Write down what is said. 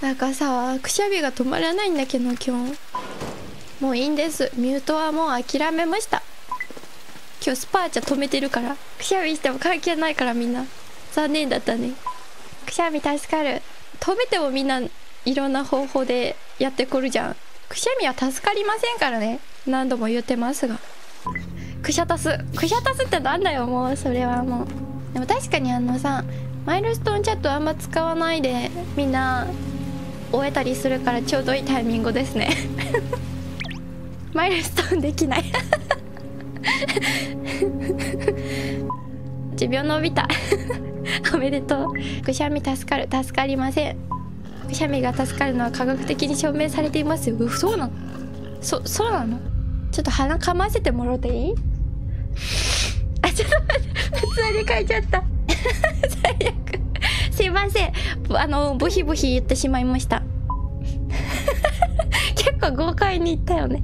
なんかさ、くしゃみが止まらないんだけど今日。もういいんです。ミュートはもう諦めました。今日スパーチャ止めてるから。くしゃみしても関係ないからみんな。残念だったね。くしゃみ助かる。止めてもみんないろんな方法でやってくるじゃん。くしゃみは助かりませんからね。何度も言ってますが。くしゃたすってなんだよ、もうそれはもう。でも確かにさ、マイルストーンチャットあんま使わないでみんな終えたりするからちょうどいいタイミングですね。マイルストーンできない。持病伸びた。おめでとう。くしゃみ助かる。助かりません。くしゃみが助かるのは科学的に証明されていますよ。そうなの？そうなの？ちょっと鼻かませてもらっていい？あ、ちょっと待って、普通に書いちゃった。最悪。すいません。ブヒブヒ言ってしまいました。結構豪快に言ったよね。